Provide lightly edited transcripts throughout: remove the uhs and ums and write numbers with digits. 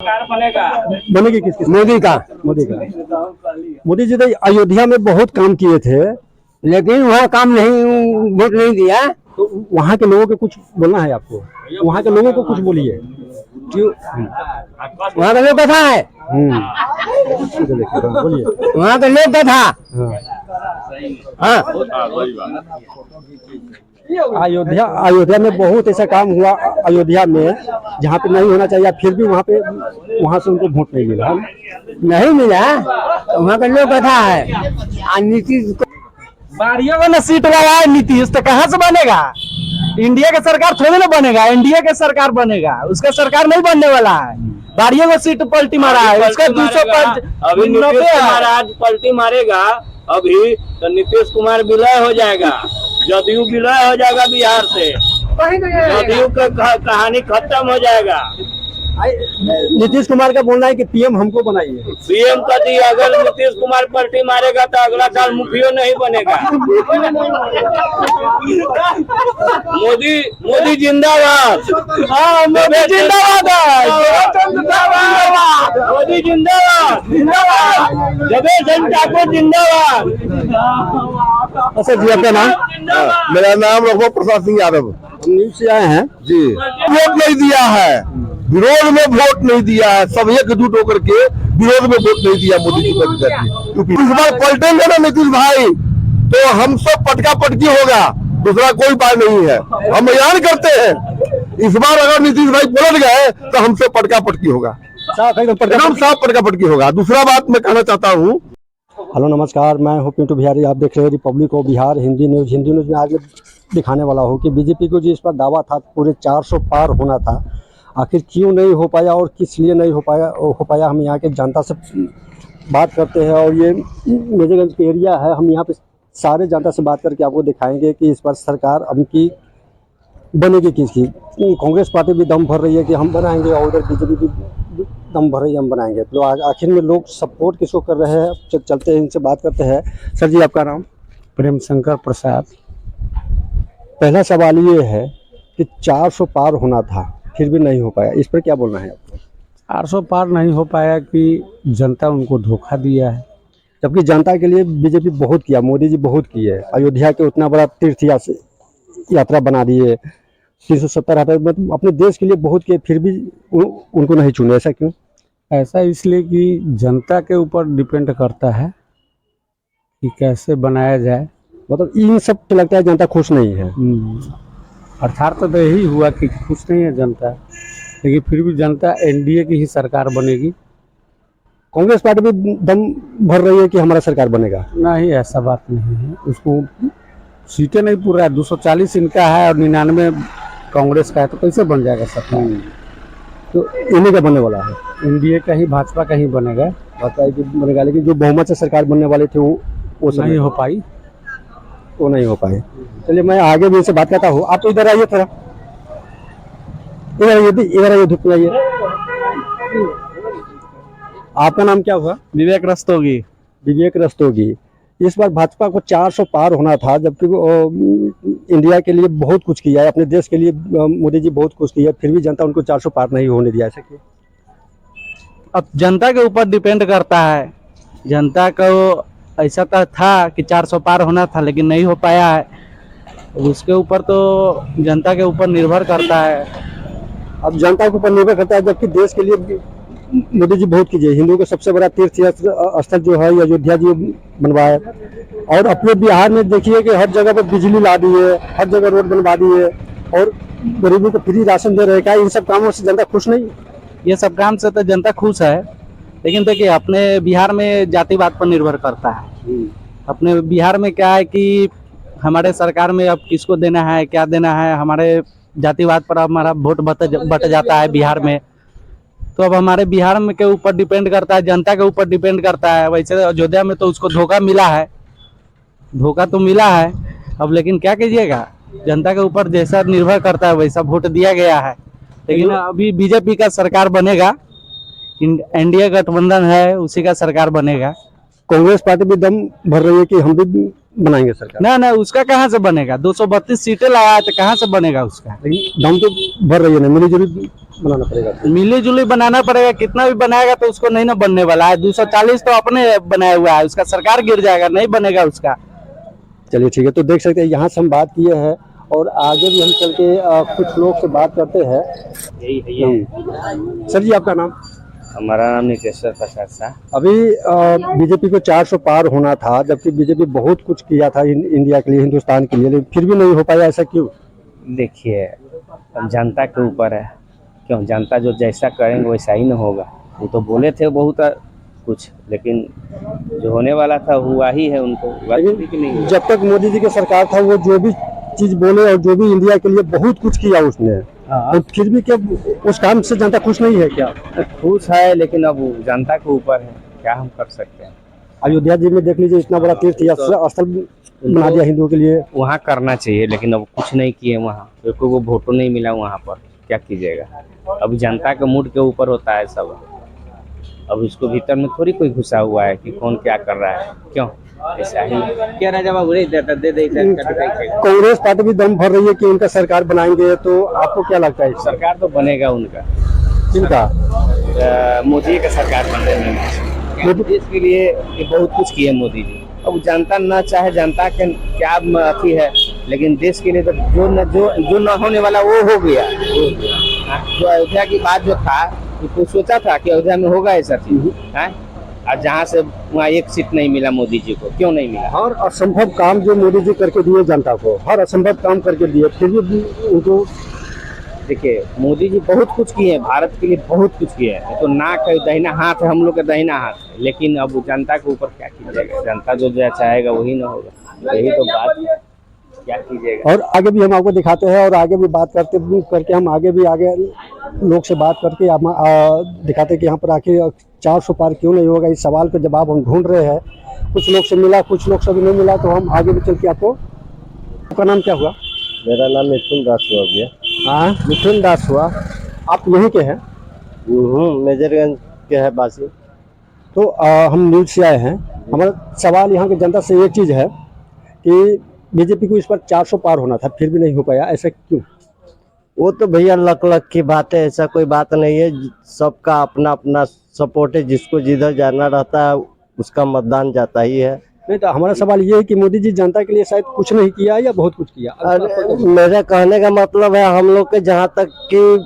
सरकार बनेगा। बनेगी किसकी? मोदी का। मोदी जी तो अयोध्या में बहुत काम किए थे, लेकिन वहाँ काम नहीं, वोट नहीं दिया। तो वहाँ के लोगों को कुछ बोलना है आपको? वहाँ के लोगों को कुछ बोलिए। क्यों? वहाँ का लोग कथा है। बोलिए। वहाँ का लोग कथा। हाँ। अयोध्या में बहुत ऐसा काम हुआ अयोध्या में जहाँ पे नहीं होना चाहिए, फिर भी वहाँ से उनको वोट नहीं मिला। नहीं मिला तो वहाँ का लोग कथा है। नीतीश बारियों में ना सीट लगा है नीतीश, तो कहाँ से बनेगा? इंडिया का सरकार थोड़ी ना बनेगा, एनडीए का सरकार बनेगा। उसका सरकार नहीं बनने वाला है। बारियों में सीट पलटी मारा है, उसका 205 अभी नीतीश कुमार आज पलटी मारेगा अभी, तो नीतीश कुमार विलय हो जाएगा, जदयू विलय हो जाएगा बिहार से, जदयू का कहानी खत्म हो जाएगा। नीतीश कुमार का बोलना है कि पीएम हमको बनाइए। पीएम का दी, अगर नीतीश कुमार पलटी मारेगा तो अगला साल मुखिया नहीं बनेगा। मोदी जिंदाबाद। हाँ, मोदी जिंदाबाद है। मोदी जिंदाबाद। जगह ठाकुर जिंदाबाद। अच्छा जी, आपका नाम? मेरा नाम रघुवर प्रसाद सिंह यादव। न्यूज से आए हैं जी। वोट नहीं दिया है, विरोध में वोट नहीं दिया है, सब एकजुट होकर के विरोध में वोट नहीं दिया मोदी जी को। इस बार पलटेंगे ना नीतीश भाई तो हम सब पटका पटकी होगा, दूसरा कोई उपाय नहीं है। हम ऐलान करते हैं इस बार अगर नीतीश भाई पलट गए तो हमसे पटका पटकी होगा, एकदम साफ पटका पटकी होगा। दूसरा बात मैं कहना चाहता हूँ। हेलो नमस्कार, मैं हूं पिंटू बिहारी। आप देख रहे हैं Republic of Bihar Hindi news. Hindi news में आगे दिखाने वाला हूं कि बीजेपी को जो इस पर दावा था पूरे 400 पार होना था, आखिर क्यों नहीं हो पाया और किस लिए नहीं हो पाया हम यहाँ के जनता से बात करते हैं। और ये मेजरगंज के एरिया है, हम यहाँ पे सारे जनता से बात करके आपको दिखाएंगे कि इस पर सरकार अब की बनेगी किसकी। कांग्रेस पार्टी भी दम भर रही है कि हम बनाएंगे, और उधर बीजेपी भी दम भर रही है हम बनाएंगे। तो आखिर में लोग सपोर्ट किसको कर रहे हैं, चलते हैं इनसे बात करते हैं। सर जी, आपका नाम? प्रेम शंकर प्रसाद। पहला सवाल ये है कि 400 पार होना था फिर भी नहीं हो पाया, इस पर क्या बोलना है आपको? 400 पार नहीं हो पाया कि जनता उनको धोखा दिया है। जबकि जनता के लिए बीजेपी बहुत किया, मोदी जी बहुत किए। अयोध्या के उतना बड़ा तीर्थ यात्रा बना दिए, 370 मतलब अपने देश के लिए बहुत किए, फिर भी उनको नहीं चुने। ऐसा क्यों? ऐसा इसलिए कि जनता के ऊपर डिपेंड करता है कि कैसे बनाया जाए। मतलब इन सब तो लगता है जनता खुश नहीं है। अर्थात तो यही हुआ कि खुश नहीं है जनता, लेकिन फिर भी जनता एनडीए की ही सरकार बनेगी। कांग्रेस पार्टी भी दम भर रही है कि हमारा सरकार बनेगा। नहीं, ऐसा बात नहीं है। उसको सीटें नहीं पूरा है, 240 इनका है और 99 कांग्रेस का है, तो कैसे बन जाएगा सरकार? तो इन्हीं का बनने वाला है, एनडीए का ही, भाजपा का ही बनेगा। भाजपा की बनेगा, लेकिन जो बहुमत से सरकार बनने वाले थे वो नहीं हो पाई, वो नहीं हो पाए। चलिए मैं आगे भी इनसे बात करता हूँ। आप तो इधर आइए थोड़ा, इधर आइए, धूप में आइए। आपका नाम क्या हुआ? विवेक रस्तोगी। विवेक रस्तोगी। इस बार भाजपा को 400 पार होना था, जबकि इंडिया के लिए बहुत कुछ किया है, अपने देश के लिए मोदी जी बहुत कुछ किया, फिर भी जनता उनको 400 पार नहीं होने दिया। ऐसा क्यों? अब जनता के ऊपर डिपेंड करता है। जनता को ऐसा था कि 400 पार होना था, लेकिन नहीं हो पाया है। उसके ऊपर तो जनता के ऊपर निर्भर करता है। अब जनता के ऊपर निर्भर करता है, जबकि देश के लिए मोदी जी बहुत कीजिए। हिंदुओं का सबसे बड़ा तीर्थ स्थल जो है अयोध्या जी बनवाए, और अपने बिहार में देखिए कि हर जगह पर बिजली ला दिए, हर जगह रोड बनवा दिए, और गरीबों को फ्री राशन दे रहे। क्या इन सब कामों से जनता खुश नहीं? ये सब काम से तो जनता खुश है, लेकिन देखिए अपने बिहार में जातिवाद पर निर्भर करता है। अपने बिहार में क्या है कि हमारे सरकार में अब किसको देना है, क्या देना है, हमारे जातिवाद पर हमारा वोट बट जाता है बिहार में। तो अब हमारे बिहार में के ऊपर डिपेंड करता है, जनता के ऊपर डिपेंड करता है। वैसे अयोध्या में तो उसको धोखा मिला है, धोखा तो मिला है अब, लेकिन क्या कीजिएगा, जनता के ऊपर जैसा निर्भर करता है वैसा वोट दिया गया है। लेकिन अभी बीजेपी का सरकार बनेगा, एनडीए गठबंधन है, उसी का सरकार बनेगा। कांग्रेस पार्टी भी दम भर रही है कि हम भी बनाएंगे सरकार। ना ना, उसका कहाँ से बनेगा? 232 सीटें लाया है तो कहाँ से बनेगा उसका? लेकिन दम तो भर रही है ना, मिली-जुली बनाना पड़ेगा। मिली जुली बनाना पड़ेगा, कितना भी बनाएगा तो उसको नहीं ना बनने वाला है। 240 तो अपने बनाया हुआ है, उसका सरकार गिर जाएगा, नहीं बनेगा उसका। चलिए ठीक है, तो देख सकते हैं यहाँ से हम बात किए हैं और आगे भी हम चल के कुछ लोग से बात करते हैं। यही है सर जी, आपका नाम? हमारा नाम नितेश्वर प्रसाद शाह। अभी बीजेपी को 400 पार होना था, जबकि बीजेपी बहुत कुछ किया था इंडिया के लिए, हिंदुस्तान के लिए, लेकिन फिर भी नहीं हो पाया, ऐसा क्यों? देखिए, अब जनता के ऊपर है। क्यों, जनता जो जैसा करेंगे वैसा ही ना होगा। वो तो बोले थे बहुत कुछ, लेकिन जो होने वाला था हुआ ही है। उनको लेकिन जब तक मोदी जी की सरकार था, वो जो भी चीज बोले और जो भी इंडिया के लिए बहुत कुछ किया उसने, तो फिर भी क्या उस काम से जनता खुश नहीं है क्या? खुश है, लेकिन अब जनता के ऊपर है, क्या हम कर सकते हैं। अयोध्या जी में देख लीजिए, इतना बड़ा तीर्थ स्थल बना दिया हिंदुओं के लिए। वहाँ करना चाहिए, लेकिन अब कुछ नहीं किए। वहाँ को वोटो नहीं मिला, वहाँ पर क्या कीजिएगा। अब जनता के मूड के ऊपर होता है सब। अब इसको भीतर में थोड़ी कोई घुसा हुआ है कि कौन क्या कर रहा है। क्यों ऐसा ही क्या ना, जब दे कांग्रेस पार्टी भी दम भर रही है कि उनका सरकार बनाएंगे, तो आपको क्या लगता है? सरकार तो बनेगा उनका, किनका? मोदी का सरकार बन रही है। देश के लिए ये बहुत कुछ किए मोदी जी। अब जनता ना चाहे, जनता के क्या अथी है, लेकिन देश के लिए तो जो न होने वाला वो हो गया। जो अयोध्या की बात जो था, तो सोचा था कि अयोध्या में होगा ऐसा चीज है, और जहाँ से वहाँ एक सीट नहीं मिला मोदी जी को। क्यों नहीं मिला? हर असंभव काम जो मोदी जी करके दिए जनता को, हर असंभव काम करके दिए, फिर भी उनको। देखिए, मोदी जी बहुत कुछ किए हैं, भारत के लिए बहुत कुछ किए हैं। तो नाक है, दाहिना हाथ है, हम लोग का दाहिना हाथ है, लेकिन अब जनता के ऊपर क्या कीजिएगा। जनता जो चाहेगा वही ना होगा, यही तो बात है, क्या कीजिएगा। और आगे भी हम आपको दिखाते हैं और आगे भी बात करके हम आगे लोग से बात करके हम दिखाते हैं कि यहाँ पर आखिर 400 पार क्यों नहीं होगा। इस सवाल पे जवाब हम ढूंढ रहे हैं। कुछ लोग से मिला, कुछ लोग से भी नहीं मिला, तो हम आगे भी चल के आपका नाम क्या हुआ? मेरा नाम मिथुन दास हुआ भैया। हाँ, मिथुन दास हुआ। आप यहीं के हैं? मेजरगंज के है बासी। तो हम न्यूज़ से आए हैं। हमारा सवाल यहाँ की जनता से एक चीज़ है कि बीजेपी को इस पर 400 पार होना था, फिर भी नहीं हो पाया, ऐसा क्यों? वो तो भैया लक की बात है, ऐसा कोई बात नहीं है। सबका अपना अपना सपोर्ट है, जिसको जिधर जाना रहता है उसका मतदान जाता ही है। नहीं, तो हमारा सवाल ये है कि मोदी जी जनता के लिए शायद कुछ नहीं किया या बहुत कुछ किया। मेरा कहने का मतलब है, हम लोग के जहाँ तक कि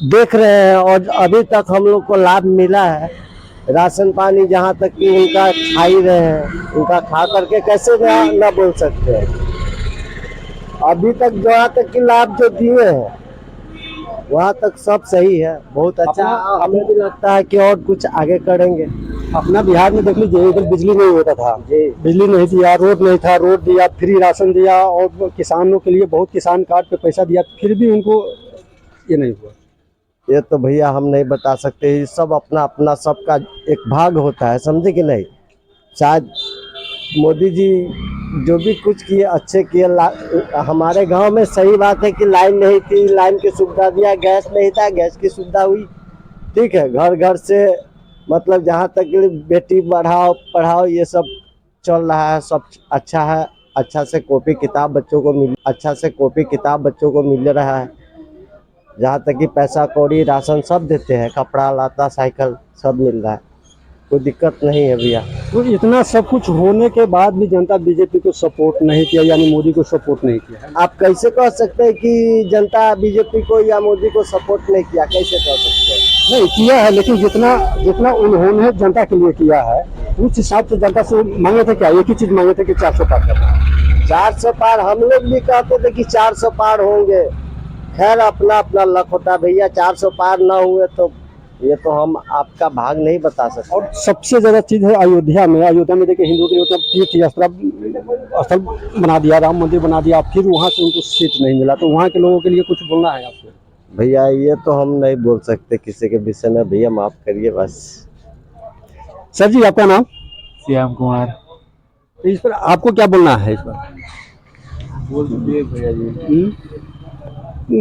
देख रहे हैं और अभी तक हम लोग को लाभ मिला है, राशन पानी जहाँ तक कि उनका खा ही रहे हैं, उनका खा करके कैसे ना बोल सकते हैं। अभी तक जहाँ तक कि लाभ जो दिए हैं वहाँ तक सब सही है, बहुत अच्छा। हमें भी लगता है कि और कुछ आगे करेंगे। अपना बिहार में देख लीजिए, इधर बिजली नहीं होता था, बिजली नहीं दिया, रोड नहीं था, रोड दिया, फ्री राशन दिया और किसानों के लिए बहुत किसान कार्ड पे पैसा दिया, फिर भी उनको ये नहीं हुआ। ये तो भैया हम नहीं बता सकते, ये सब अपना अपना सबका एक भाग होता है, समझे कि नहीं। शायद मोदी जी जो भी कुछ किए अच्छे किए। हमारे गांव में सही बात है कि लाइन नहीं थी, लाइन की सुविधा दिया, गैस नहीं था, गैस की सुविधा हुई, ठीक है। घर घर से मतलब जहाँ तक बेटी बढ़ाओ पढ़ाओ ये सब चल रहा है, सब अच्छा है। अच्छा से कॉपी किताब बच्चों को मिल रहा है। जहाँ तक कि पैसा कौड़ी राशन सब देते हैं, कपड़ा लाता साइकिल सब मिल रहा है, कोई दिक्कत नहीं है भैया। तो इतना सब कुछ होने के बाद भी जनता बीजेपी को सपोर्ट नहीं किया, यानी मोदी को सपोर्ट नहीं किया। आप कैसे कह सकते हैं कि जनता बीजेपी को या मोदी को सपोर्ट नहीं किया? कैसे कह सकते हैं? नहीं किया है, लेकिन जितना उन्होंने जनता के लिए किया है उस हिसाब से जनता से मांगे थे क्या? एक ही चीज मांगे थे कि 400 पार करना। 400 पार हम लोग भी कहते थे कि 400 पार होंगे। खैर अपना अपना लक होता है भैया, 400 पार ना हुए तो ये तो हम आपका भाग नहीं बता सकते। और सबसे ज्यादा चीज है अयोध्या में देखिए हिंदुओं के लिए उतना तीर्थ स्थल बना दिया, राम मंदिर बना दिया, फिर वहाँ से उनको सीट नहीं मिला। तो वहाँ के लोगों के लिए कुछ बोलना है आपको? भैया ये तो हम नहीं बोल सकते किसी के विषय में, भैया माफ करिए बस। सर जी, आपका नाम? श्याम कुमार। तो इस पर आपको क्या बोलना है? इस पर बोल दीजिए भैया जी।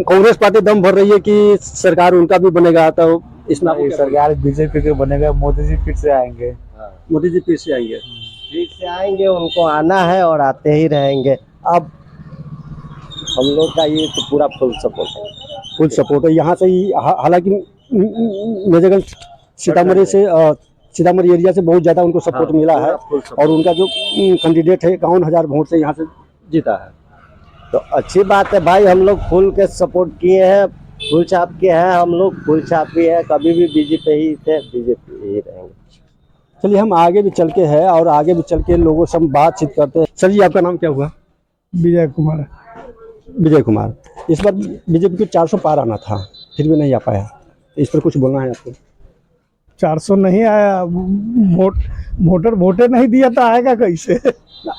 कांग्रेस पार्टी दम भर रही है कि सरकार उनका भी बनेगा, तो इसमें सरकार बीजेपी के बनेगा, मोदी जी फिर से आएंगे। मोदी जी फिर से आएंगे। फिर से आएंगे, उनको आना है और आते ही रहेंगे। अब हम लोग का ये तो पूरा फुल सपोर्ट है। फुल सपोर्ट है यहाँ से ही। हालांकि मेजरगंज सीतामढ़ी से सीतामढ़ी एरिया से बहुत ज़्यादा उनको सपोर्ट मिला है और उनका जो कैंडिडेट है 51,000 वोट से यहाँ से जीता है। तो अच्छी बात है भाई, हम लोग फुल के सपोर्ट किए हैं, फुल छाप के हैं, हम लोग फुल छापी है, कभी भी बीजेपी ही थे, बीजेपी ही रहेंगे। चलिए हम आगे भी चल के है और आगे भी चल के लोगों से हम बातचीत करते हैं। सर जी आपका नाम क्या हुआ? विजय कुमार। विजय कुमार। इस बार बीजेपी को 400 पार आना था, फिर भी नहीं आ पाया, इस पर कुछ बोलना है आपको? 400 नहीं आया, वोटर नहीं दिया तो आएगा कैसे?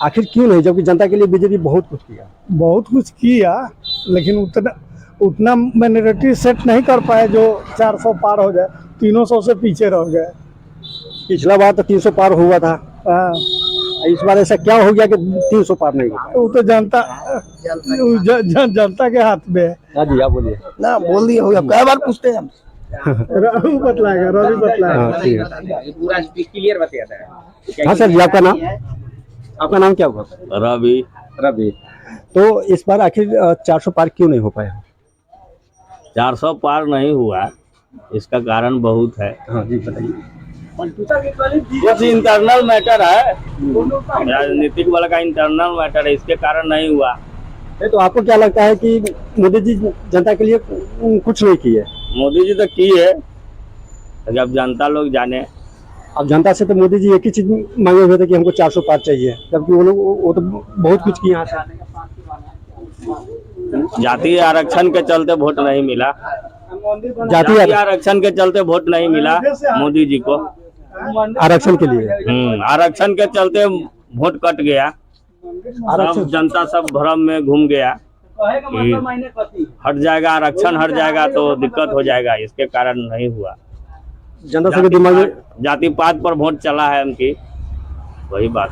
आखिर क्यों नहीं, जबकि जनता के लिए बीजेपी बहुत कुछ किया? बहुत कुछ किया, लेकिन उतना माइनॉरिटी सेट नहीं कर पाए जो 400 पार हो जाए, 300 से पीछे रह गए। पिछला बार तो 300 पार हुआ था, हाँ, इस बार ऐसा क्या हो गया कि 300 पार नहीं हुआ? वो तो जनता के हाथ में है। हाँ जी आप बोलिए ना, बोल दिए हो, कई बार पूछते हैं हम। रवि बतलाएगा, रवि बतलाएगा। हाँ ठीक है। पूरा क्लियर बताता है। हाँ सर जी आपका नाम? आपका नाम क्या हुआ? रवि। रवि। तो इस बार आखिर 400 पार क्यों नहीं हो पाया? 400 पार नहीं हुआ, इसका कारण बहुत है। हाँ जी बताइए। कुछ इंटरनल मैटर है, राजनीतिक वाला का इंटरनल मैटर है, इसके कारण नहीं हुआ। तो आपको क्या लगता है कि मोदी जी जनता के लिए कुछ नहीं किए? मोदी जी तो किए, जब जनता लोग जाने। अब जनता से तो मोदी जी एक ही चीज मांगे हुए थे कि हमको 400 पार चाहिए, जबकि वो तो बहुत कुछ किए यहाँ से। जातीय आरक्षण के चलते वोट नहीं मिला, जातीय आरक्षण के चलते वोट नहीं मिला मोदी जी को। आरक्षण के लिए आरक्षण के चलते वोट कट गया, सब जनता सब भ्रम में घूम गया कि हट जाएगा आरक्षण, हट जाएगा तो दिक्कत हो जाएगा, इसके कारण नहीं हुआ। जनता के दिमाग में जाति पात पर वोट चला है उनकी, वही बात।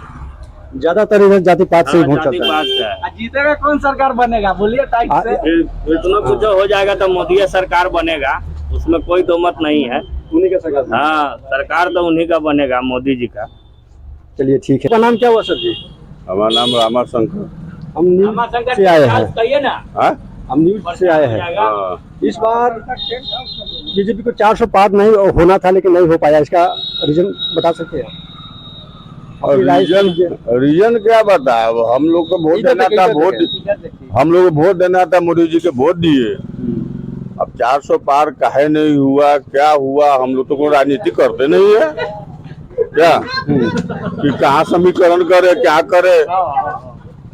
ज्यादातर इधर जाति पात से वोट जाति चलता पात है। से है। जीतेगा कौन सरकार बनेगा बोलिए टाइट से। इतना कुछ हो जाएगा तो मोदी सरकार बनेगा, उसमें कोई दो मत नहीं है। उन्हीं का सरकार। हाँ, सरकार तो उन्हीं का बनेगा, मोदी जी का। चलिए ठीक है। आपका नाम क्या हुआ सर जी? हमारा नाम रामा शंकर। हम न्यूज से आए हैं। कहिए ना, हम न्यूज से आए हैं। इस बार बीजेपी को 400 पार नहीं होना था, लेकिन नहीं हो पाया, इसका रीजन बता सकते हैं? और रीजन क्या बताए, हम लोग को वोट देना था, हम लोग को वोट देना था, मोदी जी के वोट दिए। अब 400 पार काहे नहीं हुआ, क्या हुआ, हम लोग तो कोई राजनीति करते नहीं है क्या कि कहाँ समीकरण करे क्या करे।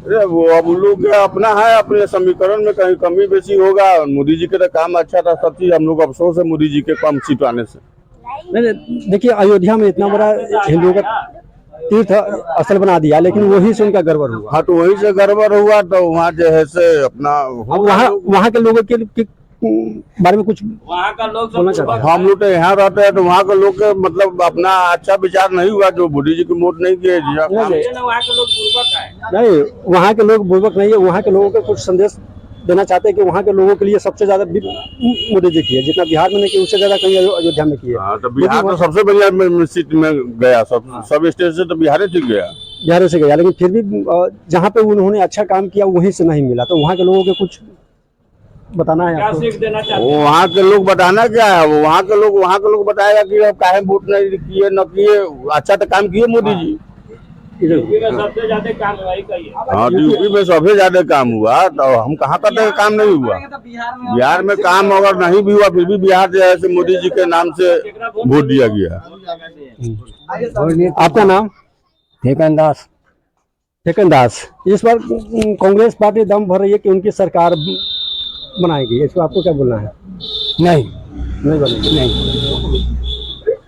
अरे वो अब लोग अपना है, अपने समीकरण में कहीं कमी बेसी होगा। मोदी जी के तो काम अच्छा था, सब चीज हम लोग अफसोस है मोदी जी के कम सीट आने से। देखिए अयोध्या में इतना बड़ा हिंदुओं का तीर्थ स्थल बना दिया, लेकिन वही से उनका गड़बड़ हुआ। हाँ, तो वहीं से गड़बड़ हुआ, तो वहाँ जो है से अपना वहाँ के लोगों के बारे में कुछ वहाँ का लोग बोलना चाहते हैं? हम लोग तो यहाँ रहते हैं, तो वहाँ के लोग के मतलब अपना अच्छा विचार नहीं हुआ, जो मोदी जी की वोट नहीं किए। वहाँ के लोग पूर्वक है। नहीं, वहाँ के लोग बुर्बक नहीं है, वहाँ के लोगों को कुछ संदेश देना चाहते हैं कि वहाँ के लोगों के लिए सबसे ज्यादा मोदी जी किए, जितना बिहार में नहीं किए उससे ज्यादा कहीं अयोध्या में किए। हाँ, तो बिहार तो सबसे बढ़िया सीट में गया, सब स्टेट से तो बिहार ठीक गया, बिहार से गया, लेकिन फिर भी जहाँ पे उन्होंने अच्छा काम किया वहीं से नहीं मिला। तो वहाँ के लोगों को कुछ बताना है आपको? सीख देना चाहते वो वहाँ के लोग बताना क्या है, वो वहाँ के लोग बताएगा कि अब काहे वोट नहीं किए न किए, अच्छा तो काम किए मोदी जी। सबसे ज्यादा काम वही कहिए। हाँ, यूपी में सबसे ज्यादा काम हुआ, तो हम कहाँ कहते हैं काम नहीं हुआ। बिहार में काम अगर नहीं भी हुआ, फिर भी बिहार जो है मोदी जी के नाम से वोट दिया गया। आपका नाम? ठेकन दास। ठेकन दास। इस बार कांग्रेस पार्टी दम भर रही है कि उनकी सरकार बनाएगी, इसको आपको क्या बोलना है? नहीं बनेगी। नहीं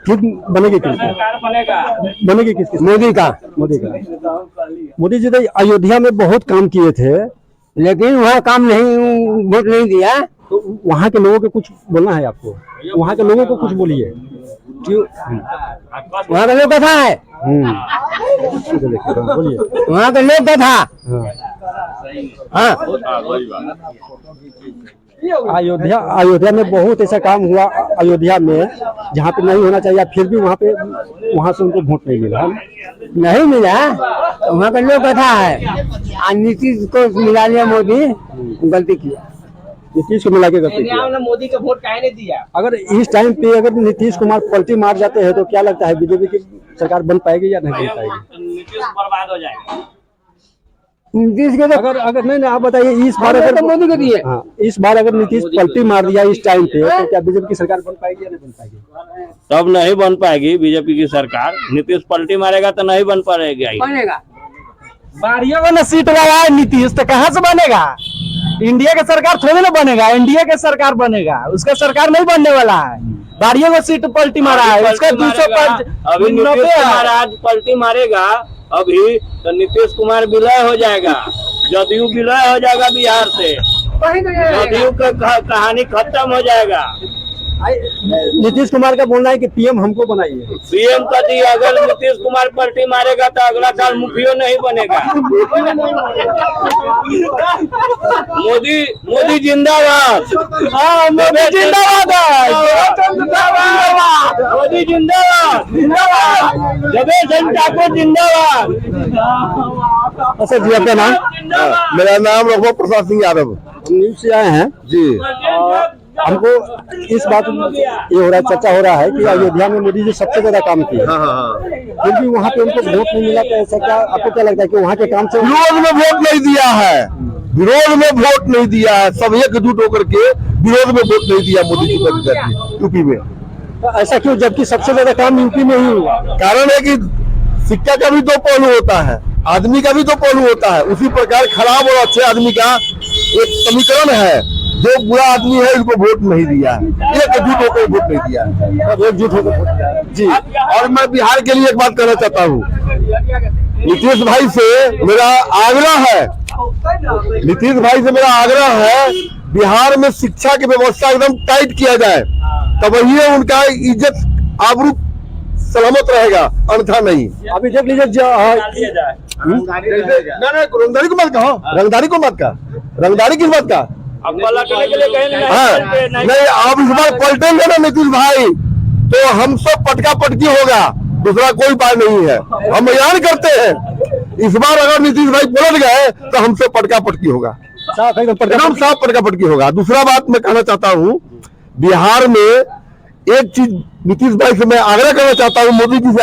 ठीक बनेगी किसकी? सरकार बनेगा, बनेगी किसकी? मोदी का। मोदी जी तो अयोध्या में बहुत काम किए थे, लेकिन वहाँ काम नहीं, वोट नहीं दिया। तो वहाँ के लोगों को कुछ बोलना है आपको? वहाँ के लोगों को कुछ बोलिए। वहाँ का लोग कथा है, बोलिए। वहाँ का लोग कथा। हाँ। हाँ, अयोध्या में बहुत ऐसा काम हुआ अयोध्या में जहाँ पे नहीं होना चाहिए, फिर भी वहाँ से उनको वोट नहीं मिला। नहीं मिला, वहाँ का लोग कथा है। नीतीश को मिला लिया, मोदी गलती किया। नीतीश को मिला के गलती किया। आपने मोदी का वोट काहे नहीं दिया? अगर इस टाइम पे अगर नीतीश कुमार पलटी मार जाते हैं तो क्या लगता है बीजेपी की सरकार बन पाएगी या नहीं बन पाएगी? नीतीश बर्बाद हो जाएगा। नीतीश के अगर नहीं आप बताइए, इस बार अगर मोदी को दिए। हाँ, इस बार अगर नीतीश पलटी मार दिया इस टाइम पे तो क्या बीजेपी की सरकार बन पाएगी या नहीं बन पाएगी? तब नहीं बन पाएगी बीजेपी की सरकार। नीतीश पलटी मारेगा तो नहीं बन पाएगी। बनेगा। बारियों में न सीट लगा है नीतीश, तो कहाँ से बनेगा? इंडिया का सरकार थोड़ी ना बनेगा, एनडीए का सरकार बनेगा। उसका सरकार नहीं बनने वाला है। बारियों में सीट पलटी मारा है, उसका 205 अभी नीतीश कुमार आज पलटी मारेगा अभी तो नीतीश कुमार विलय हो जाएगा, जदयू विलय हो जाएगा बिहार से, जदयू का कहानी खत्म हो जाएगा। नीतीश कुमार का बोलना है कि पीएम हमको बनाइए। पीएम का दी, अगर नीतीश कुमार पलटी मारेगा तो अगला साल मुखिया नहीं बनेगा। मोदी जिंदाबाद। हाँ, मोदी जिंदाबाद। मोदी जिंदाबाद। जगदीश ठाकुर जिंदाबाद। अच्छा जी, आपका नाम? मेरा नाम रघुवर प्रसाद सिंह यादव। हम न्यूज से आए हैं जी। हमको इस बात ये हो रहा है, चर्चा हो रहा है कि अयोध्या में मोदी जी सबसे ज्यादा काम किए, फिर भी वहाँ पे उनको वोट नहीं मिला। तो ऐसा क्या आपको क्या लगता है कि वहाँ के काम से विरोध में वोट नहीं दिया है? विरोध में वोट नहीं दिया है, सब एकजुट होकर के विरोध में वोट नहीं दिया मोदी जी को यूपी में। तो ऐसा क्यों, जबकि सबसे ज्यादा काम यूपी में ही हुआ? कारण है कि सिक्का का भी दो पहलू होता है, आदमी का भी दो पहलू होता है। उसी प्रकार खराब और अच्छे आदमी का एक समीकरण है। जो बुरा आदमी है उनको वोट नहीं दिया है, एकजुट होकर वोट नहीं दिया है, एकजुट होकर जी। और मैं बिहार के लिए एक बात कहना चाहता हूँ, नीतीश भाई से मेरा आग्रह है, नीतीश भाई से मेरा आग्रह है, बिहार में शिक्षा की व्यवस्था एकदम टाइट किया जाए, तब वही उनका इज्जत आबरू सलामत रहेगा, अन्यथा नहीं। अभी देख लीजिए रंगदारी को मत कहो, रंगदारी को मत कहा, रंगदारी किस बात का? पलटने के लिए कहें नहीं, आप इस बार पलटेंगे ना नीतीश भाई तो हम सब पटका पटकी होगा, दूसरा कोई उपाय नहीं है। हम ऐलान करते हैं, इस बार अगर नीतीश भाई पलट गए तो हमसे पटका पटकी होगा, एकदम साफ पटका पटकी होगा। दूसरा बात मैं कहना चाहता हूँ, बिहार में एक चीज नीतीश भाई से मैं आग्रह करना चाहता हूँ, मोदी जी से